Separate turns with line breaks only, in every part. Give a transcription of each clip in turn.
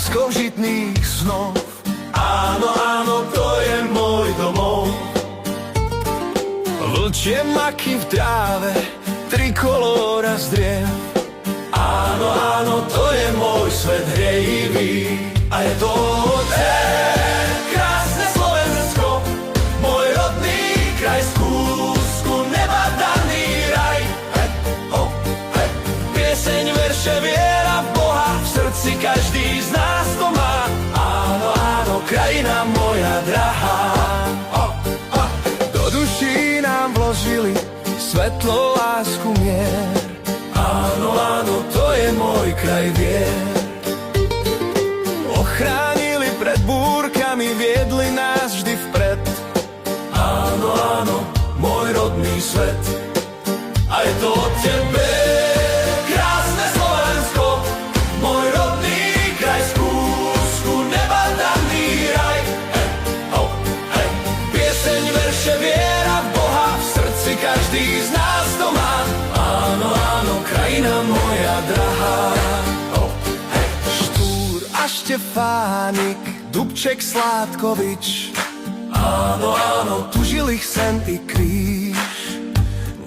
láskou žitných snov. Áno, áno, to je môj domov. Vlčie maky v tráve, trikolóra z driev. Áno, áno, to je môj svet hriejivý. A je to krásne Slovensko, môj rodný kraj, z kúsku neba daný raj. Hej, ho, hej. Pieseň, verše, viera v Boha, v srdci každý z nás to má. Áno, áno, krajina moja drahá. Do duší nám vložili svetlo, lásku, mier. Áno, áno, to je môj kraj vier. Ochránili pred búrkami, viedli nás vždy vpred. Áno, áno, môj rodný svet. A je to od tebe, krásne Slovensko, môj rodný kraj, z kúsku neba daný raj. Hej, ho, hej. Pieseň, verše, viera v Boha, v srdci každý z nás to má. Áno, áno, krajina moja drahá. Štefánik, Dubček, Sládkovič. Áno, áno, tu žil ich sen i kríž.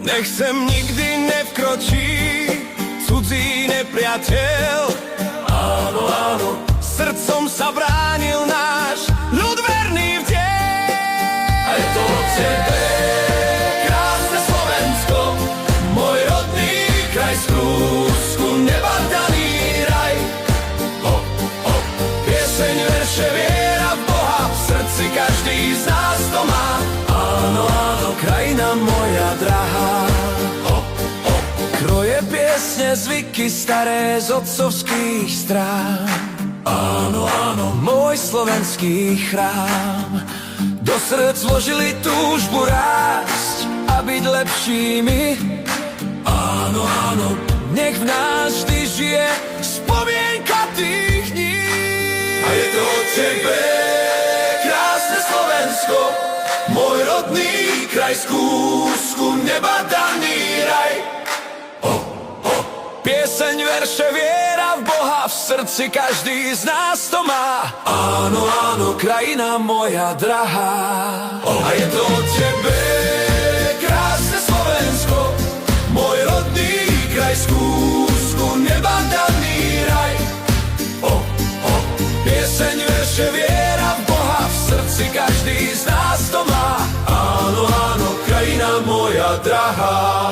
Nech sem nikdy nevkročí cudzí nepriateľ. Áno, áno, srdcom sa bránil náš ľud verný vdiel. A je to od tebe, krásne Slovensko, môj rodný kraj, z kúsku neba daný raj. Viera v Boha, v srdci každý z nás to má. Áno, áno, krajina moja drahá. Kroje, piesne, zvyky staré z otcovských strán. Áno, áno, môj slovenský chrám. Do srdc vložili túžbu rásť a byť lepšími. Áno, áno, nech v nás vždy žije spomienka tých dní. A je to od tebe, krásne Slovensko, môj rodný kraj, z kúsku neba daný raj. Pieseň, verše, viera v Boha, v srdci každý z nás to má. Áno, áno, krajina moja drahá. A je to od tebe, krásne Slovensko, môj rodný kraj, z kúsku neba daný raj. Pieseň, verše, viera v Boha, v srdci každý z nás to má. Áno, áno, krajina moja drahá.